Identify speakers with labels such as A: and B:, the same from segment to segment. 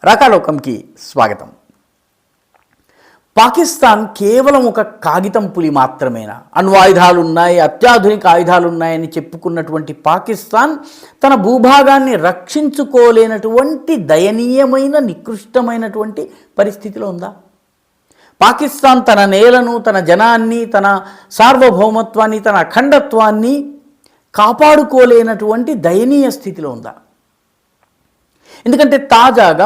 A: రాకాలోకంకి స్వాగతం. పాకిస్తాన్ కేవలం ఒక కాగితం పులి మాత్రమేనా? అణ్వాయుధాలు ఉన్నాయి, అత్యాధునిక ఆయుధాలు ఉన్నాయని చెప్పుకున్నటువంటి పాకిస్తాన్ తన భూభాగాన్ని రక్షించుకోలేనటువంటి దయనీయమైన నికృష్టమైనటువంటి పరిస్థితిలో ఉందా? పాకిస్తాన్ తన నేలను, తన జనాన్ని, తన సార్వభౌమత్వాన్ని, తన అఖండత్వాన్ని కాపాడుకోలేనటువంటి దయనీయ స్థితిలో ఉందా? ఎందుకంటే తాజాగా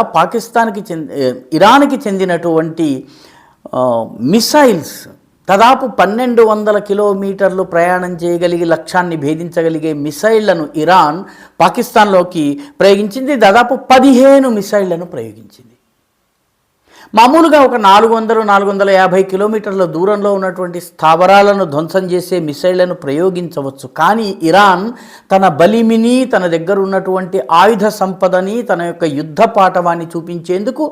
A: ఇరాన్కి చెందినటువంటి మిసైల్స్ దాదాపు 1200 కిలోమీటర్లు ప్రయాణం చేయగలిగే లక్ష్యాన్ని భేదించగలిగే మిసైళ్లను ఇరాన్ పాకిస్తాన్లోకి ప్రయోగించింది. దాదాపు 15 మిసైళ్లను ప్రయోగించింది. మామూలుగా ఒక 400-450 కిలోమీటర్ల దూరంలో ఉన్నటువంటి స్థావరాలను ధ్వంసం చేసే మిసైళ్లను ప్రయోగించవచ్చు. కానీ ఇరాన్ తన బలిమిని, తన దగ్గర ఉన్నటువంటి ఆయుధ సంపదని, తన యొక్క యుద్ధ పాటవాన్ని చూపించేందుకు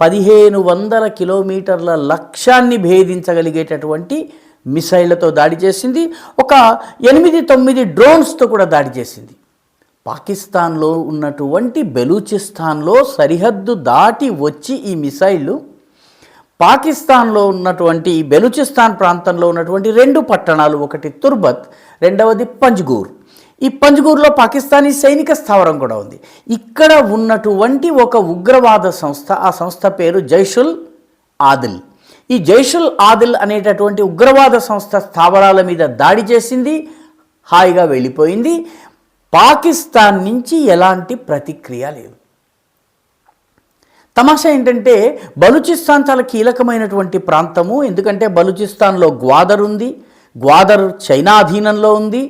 A: 1500 కిలోమీటర్ల లక్ష్యాన్ని భేదించగలిగేటటువంటి మిసైళ్లతో దాడి చేసింది. ఒక 8-9 డ్రోన్స్తో కూడా దాడి చేసింది. పాకిస్తాన్లో ఉన్నటువంటి బెలూచిస్తాన్లో సరిహద్దు దాటి వచ్చి ఈ మిసైళ్ళు పాకిస్తాన్లో ఉన్నటువంటి బెలూచిస్తాన్ ప్రాంతంలో ఉన్నటువంటి 2 పట్టణాలు, ఒకటి తుర్బత్, రెండవది పంజ్గూర్. ఈ పంజ్గూర్లో పాకిస్తానీ సైనిక స్థావరం కూడా ఉంది. ఇక్కడ ఉన్నటువంటి ఒక ఉగ్రవాద సంస్థ, ఆ సంస్థ పేరు జైషుల్ ఆదిల్. ఈ జైషుల్ ఆదిల్ అనేటటువంటి ఉగ్రవాద సంస్థ స్థావరాల మీద దాడి చేసింది, హాయిగా వెళ్ళిపోయింది. పాకిస్తాన్ నుంచి ఎలాంటి ప్రతిక్రియ లేదు. తమాషా ఏంటంటే బలూచిస్తాన్ చాలా కీలకమైనటువంటి ప్రాంతము. ఎందుకంటే బలూచిస్తాన్లో గ్వాదర్ ఉంది, గ్వాదర్ చైనా అధీనంలో ఉంది,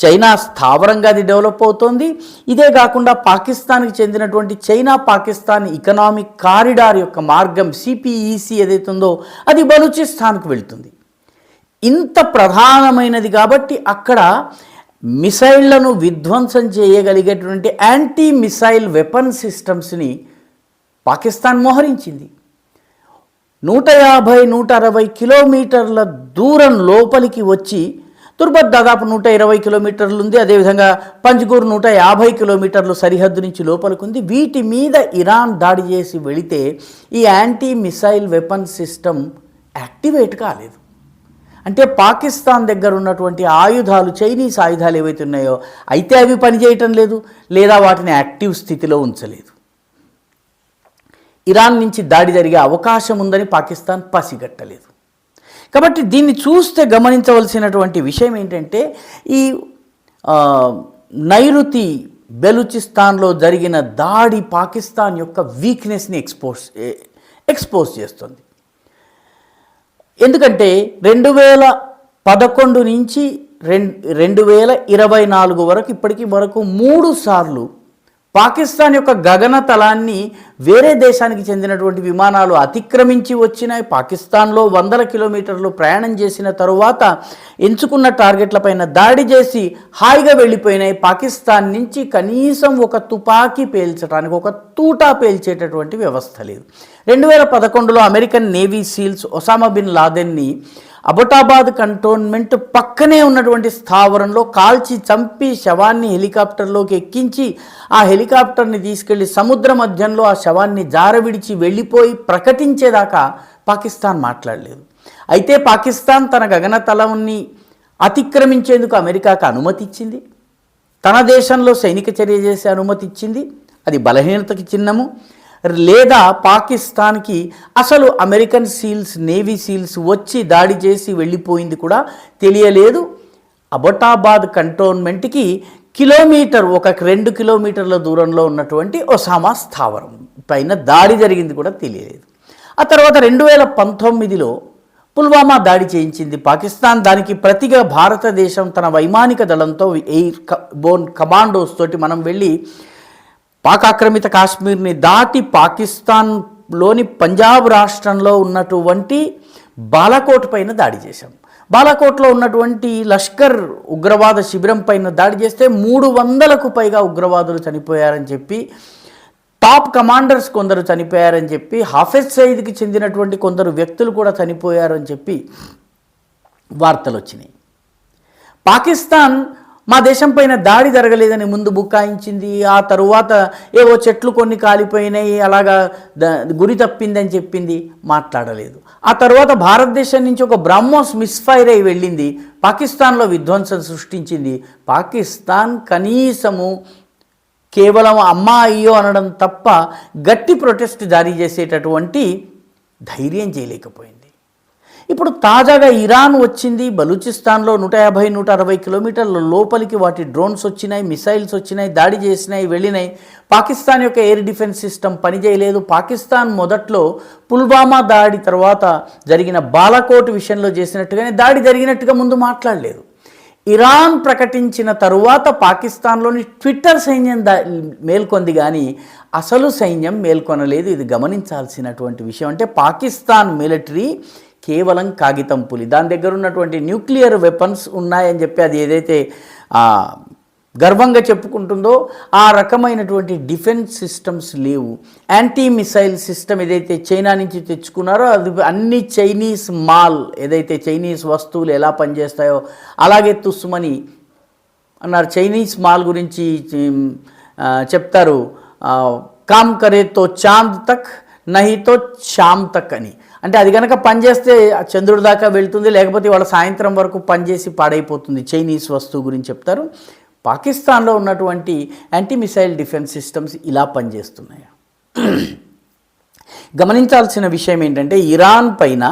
A: చైనా స్థావరంగా అది డెవలప్ అవుతోంది. ఇదే కాకుండా పాకిస్తాన్కి చెందినటువంటి చైనా పాకిస్తాన్ ఎకనామిక్ కారిడార్ యొక్క మార్గం సిపిఈసి ఏదైతే ఉందో అది బలూచిస్తాన్కి వెళ్తుంది. ఇంత ప్రధానమైనది కాబట్టి అక్కడ మిసైళ్లను విధ్వంసం చేయగలిగేటువంటి యాంటీ మిసైల్ వెపన్ సిస్టమ్స్ని పాకిస్తాన్ మోహరించింది. 150-160 కిలోమీటర్ల దూరం లోపలికి వచ్చి తుర్బత్ దాదాపు 120 కిలోమీటర్లు ఉంది. అదేవిధంగా పంజ్గూర్ 150 కిలోమీటర్లు సరిహద్దు నుంచి లోపలికి ఉంది. వీటి మీద ఇరాన్ దాడి చేసి వెళితే ఈ anti missile weapon system activate కాలేదు. అంటే పాకిస్తాన్ దగ్గర ఉన్నటువంటి ఆయుధాలు, చైనీస్ ఆయుధాలు ఏవైతే ఉన్నాయో అయితే అవి పనిచేయటం లేదు, లేదా వాటిని యాక్టివ్ స్థితిలో ఉంచలేదు. ఇరాన్ నుంచి దాడి జరిగే అవకాశం ఉందని పాకిస్తాన్ పసిగట్టలేదు. కాబట్టి దీన్ని చూస్తే గమనించవలసినటువంటి విషయం ఏంటంటే ఈ నైరుతి బెలూచిస్తాన్లో జరిగిన దాడి పాకిస్తాన్ యొక్క వీక్నెస్ని ఎక్స్పోజ్ చేస్తుంది. ఎందుకంటే 2011 నుంచి 2024 వరకు ఇప్పటికీ వరకు 3 సార్లు పాకిస్తాన్ యొక్క గగనతలాన్ని వేరే దేశానికి చెందినటువంటి విమానాలు అతిక్రమించి వచ్చినాయి. పాకిస్తాన్లో 100 కిలోమీటర్లు ప్రయాణం చేసిన తరువాత ఎంచుకున్న టార్గెట్లపైన దాడి చేసి హాయిగా వెళ్ళిపోయినాయి. పాకిస్తాన్ నుంచి కనీసం ఒక తుపాకీ పేల్చడానికి, ఒక తూటా పేల్చేటటువంటి వ్యవస్థ లేదు. 2011లో American navy seals Osama bin లాదెన్ని అబోటాబాద్ కంటోన్మెంట్ పక్కనే ఉన్నటువంటి స్థావరంలో కాల్చి చంపి శవాన్ని హెలికాప్టర్లోకి ఎక్కించి ఆ హెలికాప్టర్ని తీసుకెళ్లి సముద్ర మధ్యంలో ఆ శవాన్ని జారవిడిచి వెళ్ళిపోయి ప్రకటించేదాకా పాకిస్తాన్ మాట్లాడలేదు. అయితే పాకిస్తాన్ తన గగనతలాన్ని అతిక్రమించేందుకు అమెరికాకు అనుమతి ఇచ్చింది, తన దేశంలో సైనిక చర్య చేసే అనుమతి ఇచ్చింది. అది బలహీనతకి చిహ్నము. లేదా పాకిస్తాన్కి అసలు అమెరికన్ సీల్స్, నేవీ సీల్స్ వచ్చి దాడి చేసి వెళ్ళిపోయింది కూడా తెలియలేదు. అబోటాబాద్ కంటోన్మెంట్కి ఒక 2 కిలోమీటర్ల దూరంలో ఉన్నటువంటి ఒసామా స్థావరం పైన దాడి జరిగింది కూడా తెలియలేదు. ఆ తర్వాత 2019లో పుల్వామా దాడి చేయించింది పాకిస్తాన్. దానికి ప్రతిగా భారతదేశం తన వైమానిక దళంతో ఎయిర్ బోర్న్ కమాండోస్ తోటి మనం వెళ్ళి పాక్ ఆక్రమిత కాశ్మీర్ని దాటి పాకిస్తాన్లోని పంజాబ్ రాష్ట్రంలో ఉన్నటువంటి బాలాకోట్ పైన దాడి చేశాం. బాలాకోట్లో ఉన్నటువంటి లష్కర్ ఉగ్రవాద శిబిరం పైన దాడి చేస్తే 300కు పైగా ఉగ్రవాదులు చనిపోయారని చెప్పి, టాప్ కమాండర్స్ కొందరు చనిపోయారని చెప్పి, హాఫెజ్ సయీద్కి చెందినటువంటి కొందరు వ్యక్తులు కూడా చనిపోయారని చెప్పి వార్తలు వచ్చినాయి. పాకిస్తాన్ మా దేశం పైన దాడి జరగలేదని ముందు బుకాయించింది. ఆ తరువాత ఏవో చెట్లు కొన్ని కాలిపోయినాయి, అలాగా గురి తప్పిందని చెప్పింది, మాట్లాడలేదు. ఆ తర్వాత భారతదేశం నుంచి ఒక బ్రహ్మోస్ మిస్ఫైర్ అయి వెళ్ళింది, పాకిస్తాన్లో విధ్వంసం సృష్టించింది. పాకిస్తాన్ కనీసము కేవలం అమ్మా అయ్యో అనడం తప్ప గట్టి ప్రొటెస్ట్ జారీ చేసేటటువంటి ధైర్యం చేయలేకపోయింది. ఇప్పుడు తాజాగా ఇరాన్ వచ్చింది. బలూచిస్తాన్లో 150-160 కిలోమీటర్ల లోపలికి వాటి డ్రోన్స్ వచ్చినాయి, మిసైల్స్ వచ్చినాయి, దాడి చేసినాయి, వెళ్ళినాయి. పాకిస్తాన్ యొక్క ఎయిర్ డిఫెన్స్ సిస్టమ్ పనిచేయలేదు. పాకిస్తాన్ మొదట్లో పుల్వామా దాడి తర్వాత జరిగిన బాలాకోట్ విషయంలో చేసినట్టుగానే దాడి జరిగినట్టుగా ముందు మాట్లాడలేదు. ఇరాన్ ప్రకటించిన తరువాత పాకిస్తాన్లోని ట్విట్టర్ సైన్యం మేల్కొంది, కానీ అసలు సైన్యం మేల్కొనలేదు. ఇది గమనించాల్సినటువంటి విషయం. అంటే పాకిస్తాన్ మిలిటరీ కేవలం కాగితం పులి. దాని దగ్గర ఉన్నటువంటి న్యూక్లియర్ వెపన్స్ ఉన్నాయని చెప్పి అది ఏదైతే గర్వంగా చెప్పుకుంటుందో ఆ రకమైనటువంటి డిఫెన్స్ సిస్టమ్స్ లేవు. యాంటీ మిసైల్ సిస్టమ్ ఏదైతే చైనా నుంచి తెచ్చుకున్నారో అది అన్ని చైనీస్ మాల్, ఏదైతే చైనీస్ వస్తువులు ఎలా పనిచేస్తాయో అలాగే తుస్సుమని అన్నారు. చైనీస్ మాల్ గురించి చెప్తారు, కామ్ కరేతో చాంద్ తక్ నహితో శామ్ తక్ అని. అంటే అది కనుక పనిచేస్తే చంద్రుడి దాకా వెళ్తుంది, లేకపోతే వాళ్ళ సాయంత్రం వరకు పనిచేసి పాడైపోతుంది. చైనీస్ వస్తువు గురించి చెప్తారు. పాకిస్తాన్లో ఉన్నటువంటి యాంటీ మిసైల్ డిఫెన్స్ సిస్టమ్స్ ఇలా పనిచేస్తున్నాయి. గమనించాల్సిన విషయం ఏంటంటే ఇరాన్ పైన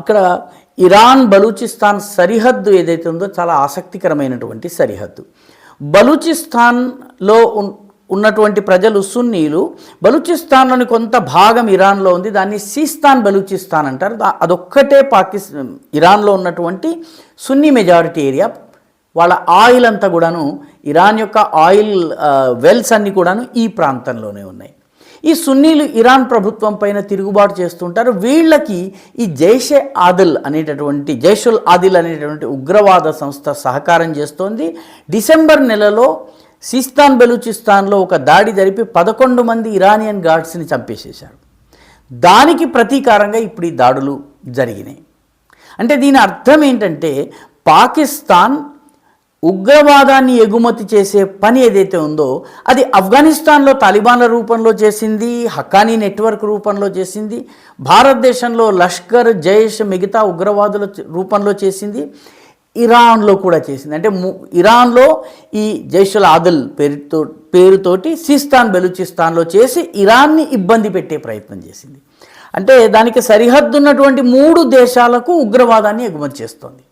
A: ఇక్కడ ఇరాన్ బలూచిస్తాన్ సరిహద్దు ఏదైతే ఉందో చాలా ఆసక్తికరమైనటువంటి సరిహద్దు. బలూచిస్తాన్లో ఉన్నటువంటి ప్రజలు సున్నీలు. బలూచిస్తాన్లోని కొంత భాగం ఇరాన్లో ఉంది, దాన్ని సీస్తాన్ బలూచిస్తాన్ అంటారు. అదొక్కటే ఇరాన్లో ఉన్నటువంటి సున్నీ మెజారిటీ ఏరియా. వాళ్ళ ఆయిల్ అంతా కూడాను, ఇరాన్ యొక్క ఆయిల్ వెల్స్ అన్నీ కూడాను ఈ ప్రాంతంలోనే ఉన్నాయి. ఈ సున్నీలు ఇరాన్ ప్రభుత్వం పైన తిరుగుబాటు చేస్తుంటారు. వీళ్ళకి ఈ జైషుల్ ఆదిల్ అనేటటువంటి ఉగ్రవాద సంస్థ సహకారం చేస్తోంది. డిసెంబర్ నెలలో సీస్తాన్ బలూచిస్తాన్లో ఒక దాడి జరిపి 11 మంది ఇరానియన్ గార్డ్స్ని చంపేసేశారు. దానికి ప్రతీకారంగా ఇప్పుడు ఈ దాడులు జరిగినాయి. అంటే దీని అర్థం ఏంటంటే పాకిస్తాన్ ఉగ్రవాదాన్ని ఎగుమతి చేసే పని ఏదైతే ఉందో అది ఆఫ్ఘనిస్తాన్లో తాలిబాన్ల రూపంలో చేసింది, హక్కానీ నెట్వర్క్ రూపంలో చేసింది, భారతదేశంలో లష్కర్ జైష్ మిగతా ఉగ్రవాదుల రూపంలో చేసింది, ఇరాన్లో కూడా చేసింది. అంటే ఇరాన్లో ఈ జైషుల్ ఆదిల్ పేరుతోటి సీస్తాన్ బెలూచిస్తాన్లో చేసి ఇరాన్ని ఇబ్బంది పెట్టే ప్రయత్నం చేసింది. అంటే దానికి సరిహద్దు ఉన్నటువంటి 3 దేశాలకు ఉగ్రవాదాన్ని ఎగుమతి చేస్తోంది.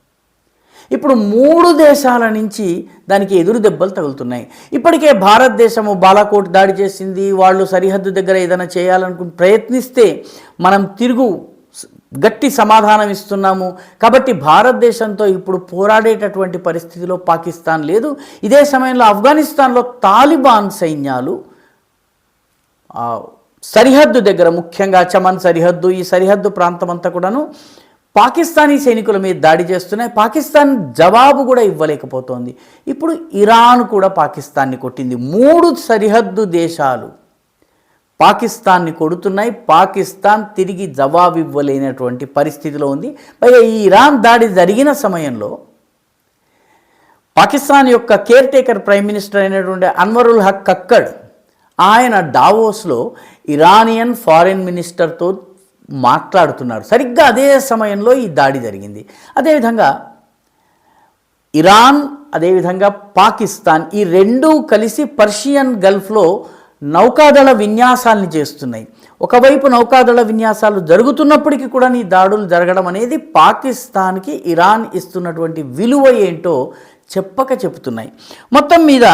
A: ఇప్పుడు 3 దేశాల నుంచి దానికి ఎదురు దెబ్బలు తగులుతున్నాయి. ఇప్పటికే భారతదేశము బాలాకోట్ దాడి చేసింది. వాళ్ళు సరిహద్దు దగ్గర ఏదైనా చేయాలనుకుని ప్రయత్నిస్తే మనం గట్టి సమాధానం ఇస్తున్నాము. కాబట్టి భారతదేశంతో ఇప్పుడు పోరాడేటటువంటి పరిస్థితిలో పాకిస్తాన్ లేదు. ఇదే సమయంలో ఆఫ్ఘనిస్తాన్లో తాలిబాన్ సైన్యాలు సరిహద్దు దగ్గర, ముఖ్యంగా చమన్ సరిహద్దు, ఈ సరిహద్దు ప్రాంతం అంతా కూడాను పాకిస్తానీ సైనికుల మీద దాడి చేస్తున్నాయి. పాకిస్తాన్ జవాబు కూడా ఇవ్వలేకపోతోంది. ఇప్పుడు ఇరాన్ కూడా పాకిస్తాన్ని కొట్టింది. 3 సరిహద్దు దేశాలు పాకిస్తాన్ని కొడుతున్నాయి. పాకిస్తాన్ తిరిగి జవాబు ఇవ్వలేనటువంటి పరిస్థితిలో ఉంది. పైగా ఈ ఇరాన్ దాడి జరిగిన సమయంలో పాకిస్తాన్ యొక్క కేర్ టేకర్ ప్రైమ్ మినిస్టర్ అయినటువంటి అన్వరుల్ హక్ అక్కడ్ ఆయన డావోస్లో ఇరానియన్ ఫారిన్ మినిస్టర్తో మాట్లాడుతున్నారు. సరిగ్గా అదే సమయంలో ఈ దాడి జరిగింది. అదేవిధంగా ఇరాన్, అదేవిధంగా పాకిస్తాన్ ఈ రెండూ కలిసి పర్షియన్ గల్ఫ్లో నౌకాదళ విన్యాసాలను చేస్తున్నాయి. ఒకవైపు నౌకాదళ విన్యాసాలు జరుగుతున్నప్పటికీ కూడా ఈ దాడులు జరగడం అనేది పాకిస్తాన్కి ఇరాన్ ఇస్తున్నటువంటి విలువ ఏంటో చెప్తున్నాయి. మొత్తం మీద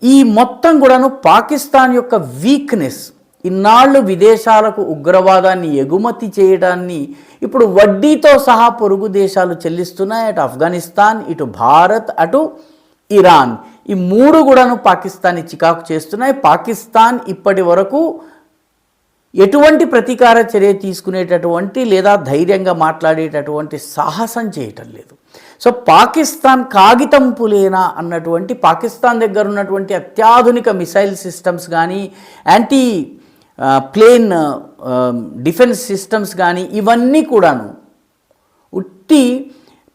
A: ఈ మొత్తం కూడాను పాకిస్తాన్ యొక్క వీక్నెస్, ఇన్నాళ్ళు విదేశాలకు ఉగ్రవాదాన్ని ఎగుమతి చేయడాన్ని ఇప్పుడు వడ్డీతో సహా పొరుగు దేశాలు చెల్లిస్తున్నాయి. అటు ఆఫ్ఘనిస్తాన్, ఇటు భారత్, అటు ఇరాన్, ఈ 3 కూడాను పాకిస్తాన్ని చికాకు చేస్తున్నాయి. పాకిస్తాన్ ఇప్పటి వరకు ఎటువంటి ప్రతీకార చర్య తీసుకునేటటువంటి లేదా ధైర్యంగా మాట్లాడేటటువంటి సాహసం చేయటం లేదు. సో పాకిస్తాన్ కాగితం పులేనా అన్నటువంటి, పాకిస్తాన్ దగ్గర ఉన్నటువంటి అత్యాధునిక మిసైల్ సిస్టమ్స్ కానీ, యాంటీ ప్లేన్ డిఫెన్స్ సిస్టమ్స్ కానీ ఇవన్నీ కూడాను ఉట్టి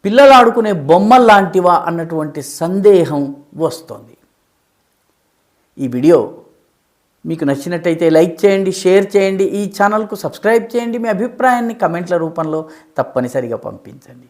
A: పిల్లలు ఆడుకునే బొమ్మలు లాంటివా అన్నటువంటి సందేహం వస్తోంది. ఈ వీడియో మీకు నచ్చినట్టయితే లైక్ చేయండి, షేర్ చేయండి, ఈ ఛానల్కు సబ్స్క్రైబ్ చేయండి. మీ అభిప్రాయాన్ని కమెంట్ల రూపంలో తప్పనిసరిగా పంపించండి.